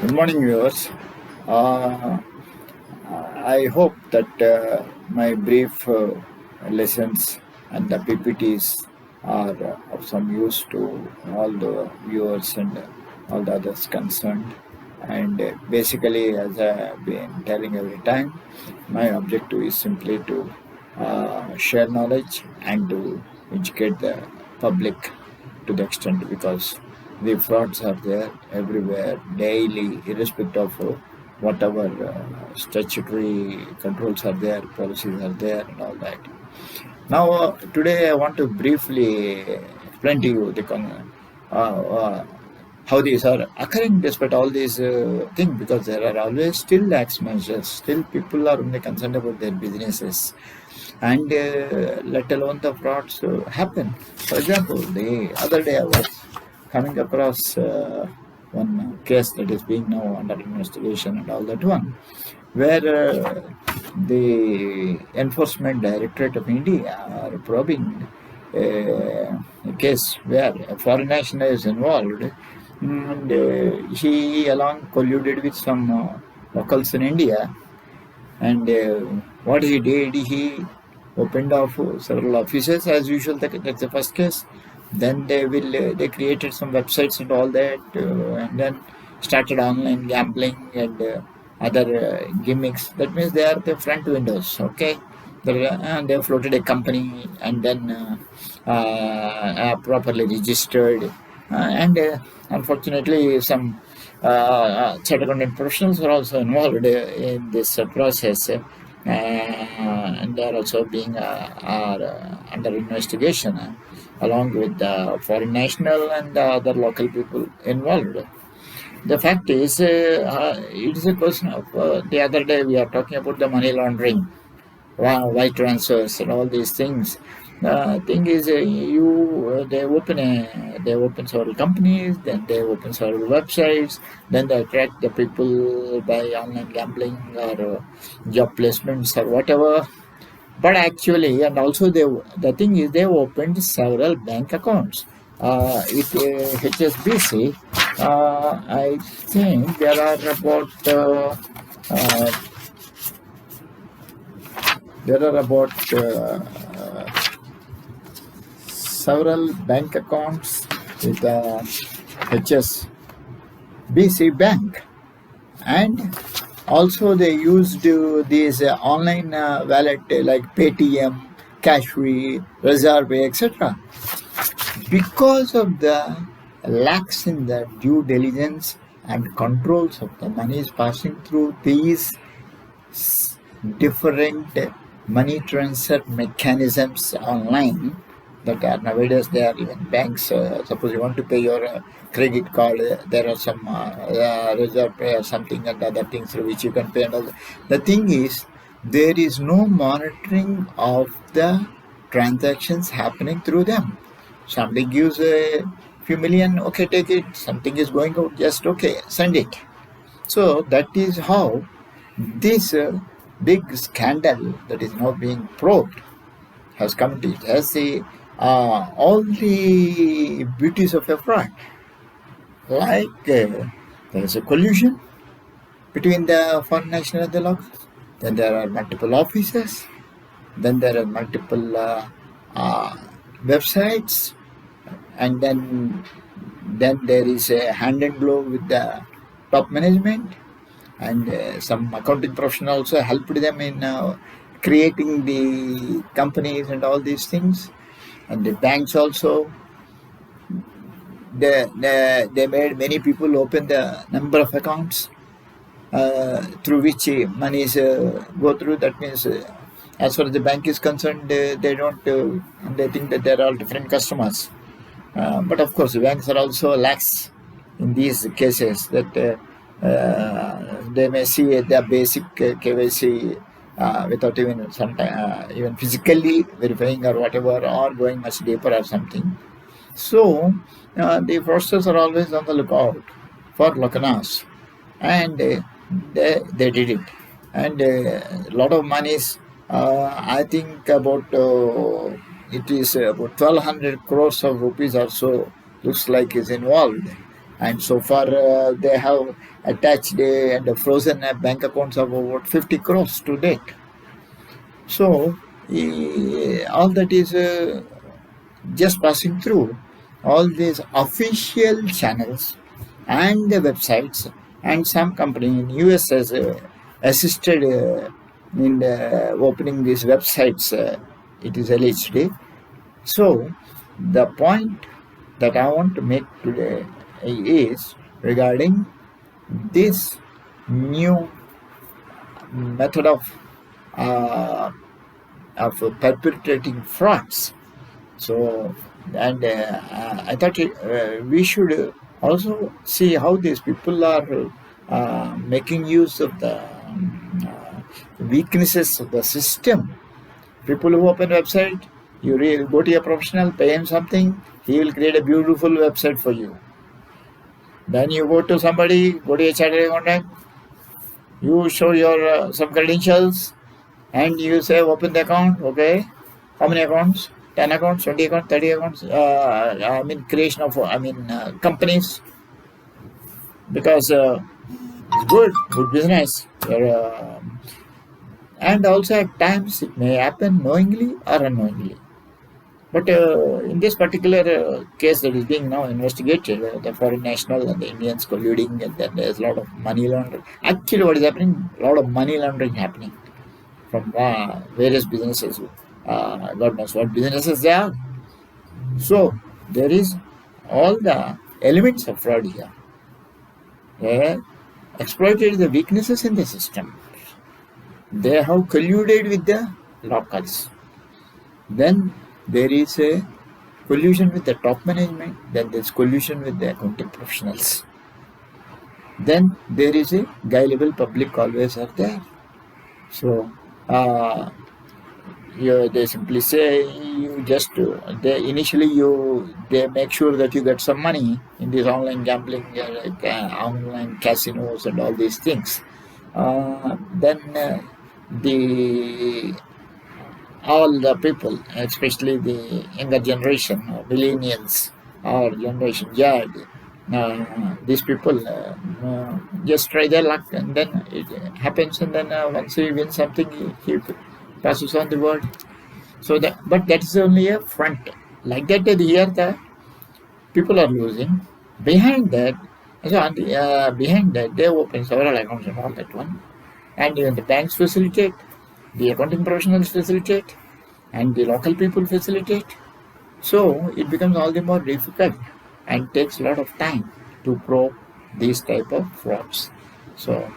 Good morning, viewers. Uh, I hope that my brief lessons and the PPTs are of some use to all the viewers and all the others concerned. And basically, as I have been telling every time, my objective is simply to share knowledge and to educate the public to the extent because the frauds are there everywhere daily, irrespective of whatever statutory controls are there, policies are there, and all that. Now, today I want to briefly explain to you how these are occurring despite all these things, because there are always still lax measures, still people are only concerned about their businesses, and let alone the frauds happen. For example, the other day I was coming across one case that is being now under investigation and all that one, where the Enforcement Directorate of India are probing a case where a foreign national is involved, and he along colluded with some locals in India, and what he did, he opened up several offices as usual. That's the first case. Then they created some websites and all that, and then started online gambling and other gimmicks. That means they are the front windows. Okay, they floated a company and then properly registered, and unfortunately some chartered accountant professionals are also involved in this process, and they are also being are, under investigation, along with the foreign national and the other local people involved. The fact is, it is a question of the other day we are talking about the money laundering, wire transfers, and all these things. The thing is, they open several companies, then they open several websites, then they attract the people by online gambling or job placements or whatever. But actually, and also the thing is, they opened several bank accounts. HSBC, I think there are about uh, several bank accounts with HSBC Bank, and also they used these online wallet like Paytm, Cashfree, Reserve, etc. Because of the lax in the due diligence and controls of the monies passing through these different money transfer mechanisms online that are nowadays, there are even banks. Suppose you want to pay your credit card, there are some reserve pay or something and other things through which you can pay. And all. The thing is, there is no monitoring of the transactions happening through them. Somebody gives a few million, okay, take it. Something is going out, just okay, send it. So that is how this big scandal that is now being probed has come to it as all the beauties of a fraud. Like there is a collusion between the foreign national and the locals. Then there are multiple offices. Then there are multiple websites, and then there is a hand in glove with the top management, and some accounting professional also helped them in creating the companies and all these things, and the banks also. They made many people open the number of accounts through which monies go through. That means, as far as the bank is concerned, they don't. They think that they're all different customers. But of course, banks are also lax in these cases. That they may see the basic KYC without even even physically verifying or whatever, or going much deeper or something. So the fraudsters are always on the lookout for Locanas, and they did it. And a lot of monies, I think about it is about 1,200 crores of rupees or so, looks like is involved. And so far, they have attached and frozen bank accounts of over 50 crores to date. So, all that is just passing through all these official channels and the websites, and some company in US has assisted in opening these websites, it is alleged. So the point that I want to make today is regarding this new method uh, of perpetrating frauds. So, and I thought we should also see how these people are making use of the weaknesses of the system. People who open website, you go to a professional, pay him something, he will create a beautiful website for you. Then you go to somebody, go to a chartered accountant, you show your some credentials, and you say open the account. Okay, how many accounts? 10 accounts, 20 accounts, 30 accounts. I mean creation of companies, because it's good business. And also at times it may happen knowingly or unknowingly. But in this particular case that is being now investigated, the foreign national and the Indians colluding, and then there's a lot of money laundering. Actually, what is happening? A lot of money laundering happening from various businesses. God knows what businesses they are. So there is all the elements of fraud here. They exploited the weaknesses in the system. They have colluded with the locals. Then there is a collusion with the top management. Then there's collusion with the accounting professionals. Then there is a gullible public always are there. So they simply say you just they initially they make sure that you get some money in these online gambling, online casinos and all these things. Then the all the people, especially the younger generation, millennials or Generation Z, these people just try their luck, and then it happens, and then once he wins something, he passes on the word. So but that is only a front. Like that, here the people are losing. Behind that, behind that, they open several accounts and all that one, and even the banks facilitate, the accounting professionals facilitate, and the local people facilitate. So it becomes all the more difficult and takes a lot of time to probe these type of frauds. So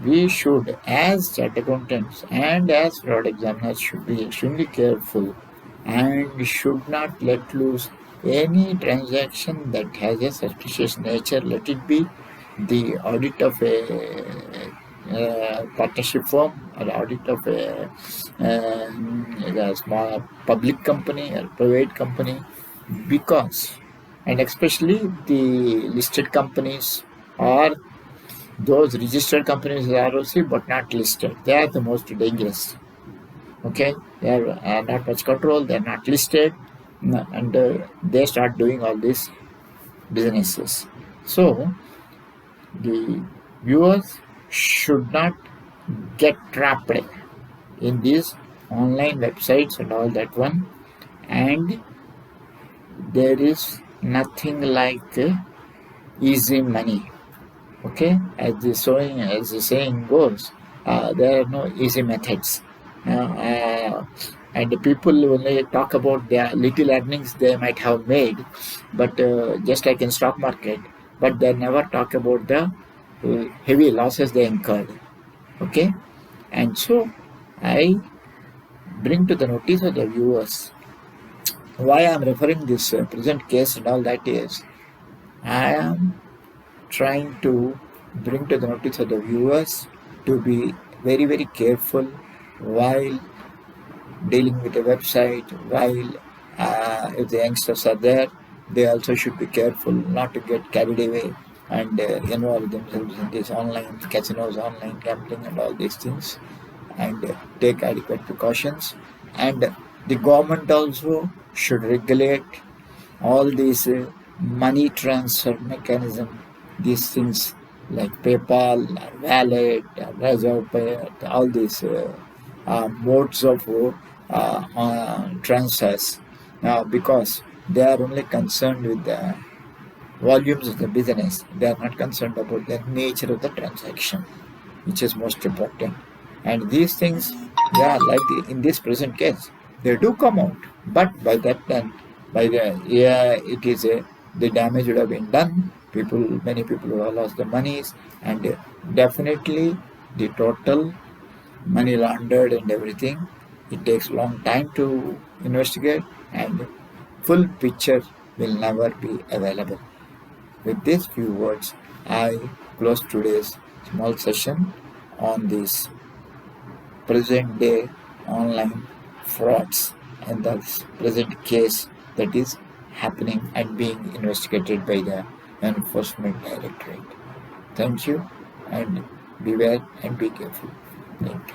we should, as chartered accountants and as fraud examiners, should be extremely careful and should not let loose any transaction that has a suspicious nature. Let it be the audit of a partnership firm, or audit of a small public company or private company, because, and especially the listed companies or those registered companies are ROC but not listed, they are the most dangerous. Okay, they are not much control, they are not listed, and they start doing all these businesses. So the viewers should not get trapped in these online websites and all that one. And there is nothing like easy money. Okay, as the saying goes, there are no easy methods. And the people only talk about their little earnings they might have made, but just like in stock market, but they never talk about the heavy losses they incurred. Okay, and so I bring to the notice of the viewers why I am referring this present case and all that is, I am trying to bring to the notice of the viewers to be very, very careful while dealing with the website. While if the youngsters are there, they also should be careful not to get carried away and involve themselves in these online casinos, online gambling and all these things, and take adequate precautions. And the government also should regulate all these money transfer mechanism, these things like PayPal, or wallet, or Reserve Pay, all these modes of transfers, because they are only concerned with the volumes of the business. They are not concerned about the nature of the transaction, which is most important. And these things, yeah, like in this present case, they do come out. But by that time, by the yeah, it is the damage would have been done. Many people would have lost the monies, and definitely the total money laundered and everything. It takes long time to investigate, and full picture will never be available. With these few words, I close today's small session on this present day online frauds and the present case that is happening and being investigated by the Enforcement Directorate. Thank you, and beware and be careful. Thank you.